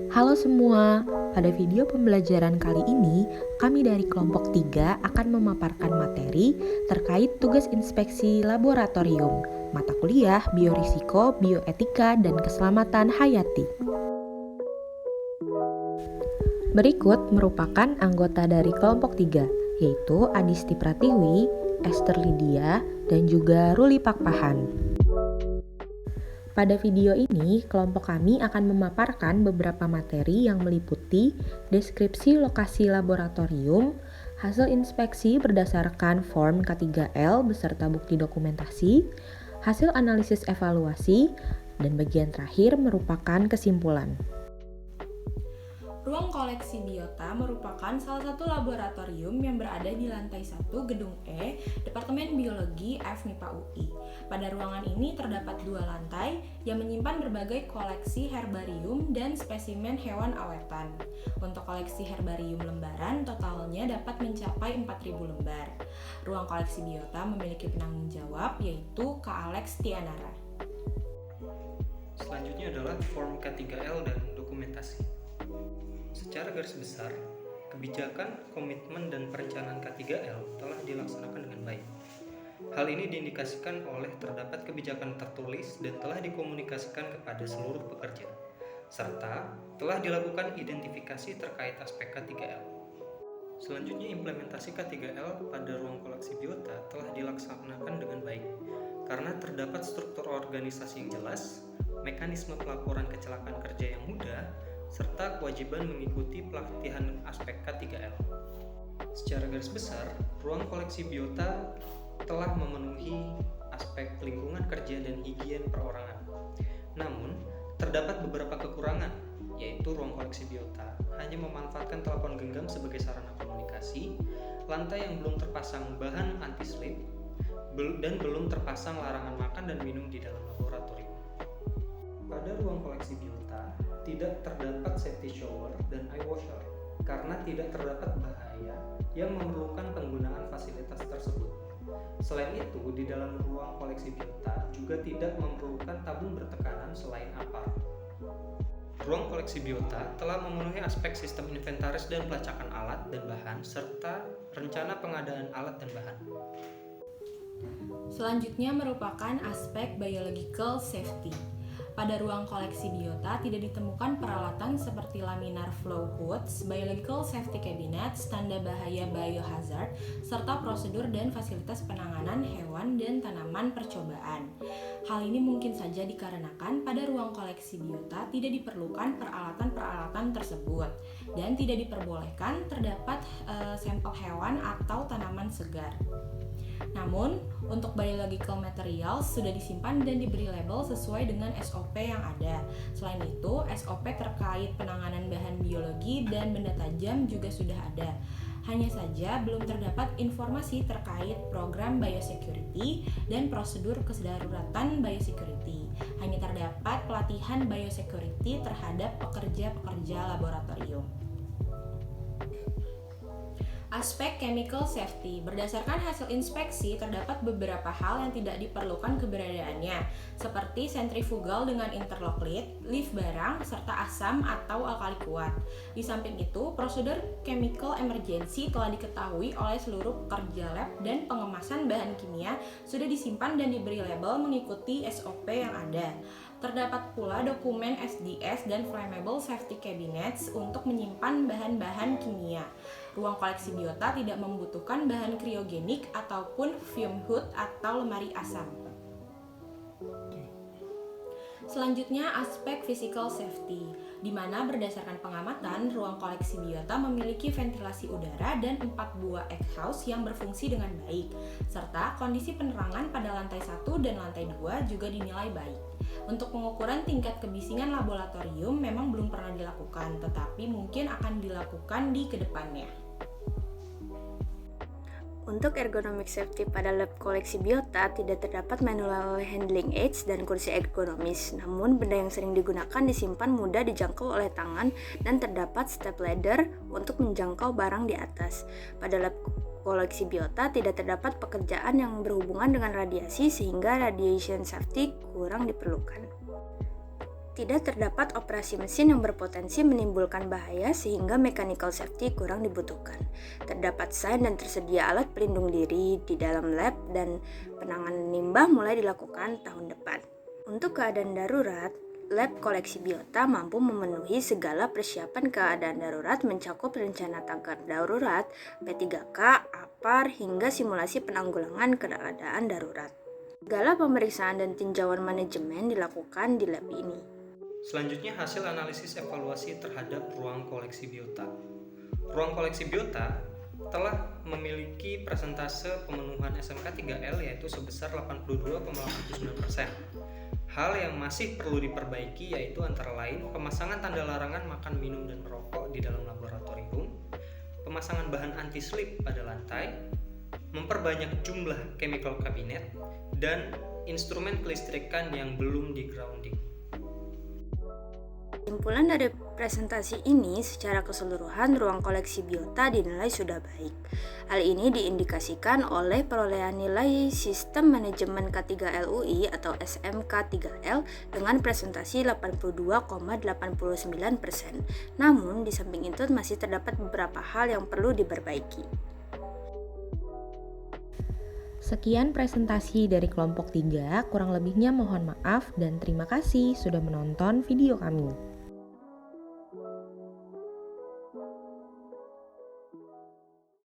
Halo semua, pada video pembelajaran kali ini, kami dari kelompok 3 akan memaparkan materi terkait tugas inspeksi laboratorium, mata kuliah biorisiko, bioetika, dan keselamatan hayati. Berikut merupakan anggota dari kelompok 3, yaitu Adisti Pratiwi, Esther Lydia, dan juga Ruli Pakpahan. Pada video ini, kelompok kami akan memaparkan beberapa materi yang meliputi deskripsi lokasi laboratorium, hasil inspeksi berdasarkan form K3L beserta bukti dokumentasi, hasil analisis evaluasi, dan bagian terakhir merupakan kesimpulan. Ruang koleksi biota merupakan salah satu laboratorium yang berada di lantai 1 Gedung E, Departemen Biologi FMIPA UI. Pada ruangan ini terdapat 2 lantai yang menyimpan berbagai koleksi herbarium dan spesimen hewan awetan. Untuk koleksi herbarium lembaran totalnya dapat mencapai 4.000 lembar. Ruang koleksi biota memiliki penanggung jawab yaitu Kak Alex Tianara. Selanjutnya adalah form K3L dan dokumentasi. Secara garis besar, kebijakan, komitmen, dan perencanaan K3L telah dilaksanakan dengan baik. Hal ini diindikasikan oleh terdapat kebijakan tertulis dan telah dikomunikasikan kepada seluruh pekerja, serta telah dilakukan identifikasi terkait aspek K3L. Selanjutnya, implementasi K3L pada ruang koleksi biota telah dilaksanakan dengan baik, karena terdapat struktur organisasi yang jelas, mekanisme pelaporan kecelakaan kerja yang mudah, serta kewajiban mengikuti pelatihan aspek K3L. Secara garis besar, ruang koleksi biota telah memenuhi aspek lingkungan kerja dan higien perorangan. Namun, terdapat beberapa kekurangan, yaitu ruang koleksi biota hanya memanfaatkan telepon genggam sebagai sarana komunikasi, lantai yang belum terpasang bahan anti-slip, dan belum terpasang larangan makan dan minum di dalam laboratorium. Pada ruang koleksi biota, tidak terdapat safety shower dan eye washer karena tidak terdapat bahaya yang memerlukan penggunaan fasilitas tersebut. Selain itu, di dalam ruang koleksi biota juga tidak memerlukan tabung bertekanan selain APAR. Ruang koleksi biota telah memenuhi aspek sistem inventaris dan pelacakan alat dan bahan serta rencana pengadaan alat dan bahan. Selanjutnya merupakan aspek biological safety. Pada ruang koleksi biota tidak ditemukan peralatan seperti laminar flow hoods, biological safety cabinets, tanda bahaya biohazard, serta prosedur dan fasilitas penanganan hewan dan tanaman percobaan. Hal ini mungkin saja dikarenakan pada ruang koleksi biota tidak diperlukan peralatan-peralatan tersebut dan tidak diperbolehkan terdapat sampel hewan atau tanaman segar. Namun, untuk biological materials sudah disimpan dan diberi label sesuai dengan SOP yang ada. Selain itu, SOP terkait penanganan bahan biologi dan benda tajam juga sudah ada. Hanya saja belum terdapat informasi terkait program biosecurity dan prosedur kedaruratan biosecurity. Hanya terdapat pelatihan biosecurity terhadap pekerja-pekerja laboratorium. Aspek chemical safety. Berdasarkan hasil inspeksi, terdapat beberapa hal yang tidak diperlukan keberadaannya, seperti sentrifugal dengan interlock lid, lift barang, serta asam atau alkali kuat. Di samping itu, prosedur chemical emergency telah diketahui oleh seluruh pekerja lab dan pengemasan bahan kimia sudah disimpan dan diberi label mengikuti SOP yang ada. Terdapat pula dokumen SDS dan flammable safety cabinets untuk menyimpan bahan-bahan kimia. Ruang koleksi biota tidak membutuhkan bahan kriogenik ataupun fume hood atau lemari asam. Selanjutnya aspek physical safety, di mana berdasarkan pengamatan, ruang koleksi biota memiliki ventilasi udara dan 4 buah exhaust yang berfungsi dengan baik, serta kondisi penerangan pada lantai 1 dan lantai 2 juga dinilai baik. Untuk pengukuran tingkat kebisingan laboratorium memang belum pernah dilakukan, tetapi mungkin akan dilakukan di kedepannya. Untuk ergonomic safety pada lab koleksi biota tidak terdapat manual handling aids dan kursi ergonomis, namun benda yang sering digunakan disimpan mudah dijangkau oleh tangan dan terdapat step ladder untuk menjangkau barang di atas. Pada lab koleksi biota tidak terdapat pekerjaan yang berhubungan dengan radiasi sehingga radiation safety kurang diperlukan. Tidak terdapat operasi mesin yang berpotensi menimbulkan bahaya sehingga mechanical safety kurang dibutuhkan. Terdapat sign dan tersedia alat pelindung diri di dalam lab dan penanganan limbah mulai dilakukan tahun depan. Untuk keadaan darurat, lab koleksi biota mampu memenuhi segala persiapan keadaan darurat mencakup rencana tanggap darurat, P3K, APAR, hingga simulasi penanggulangan keadaan darurat. Segala pemeriksaan dan tinjauan manajemen dilakukan di lab ini. Selanjutnya hasil analisis evaluasi terhadap ruang koleksi biota. Ruang koleksi biota telah memiliki persentase pemenuhan SMK 3L yaitu sebesar 82,89%. Hal yang masih perlu diperbaiki yaitu antara lain pemasangan tanda larangan makan, minum, dan merokok di dalam laboratorium, pemasangan bahan anti-slip pada lantai, memperbanyak jumlah chemical cabinet, dan instrumen kelistrikan yang belum di-grounding. Kesimpulan dari presentasi ini, secara keseluruhan ruang koleksi biota dinilai sudah baik. Hal ini diindikasikan oleh perolehan nilai Sistem Manajemen K3L UI atau SMK 3L dengan presentasi 82,89%. Namun, di samping itu masih terdapat beberapa hal yang perlu diperbaiki. Sekian presentasi dari kelompok 3, kurang lebihnya mohon maaf dan terima kasih sudah menonton video kami.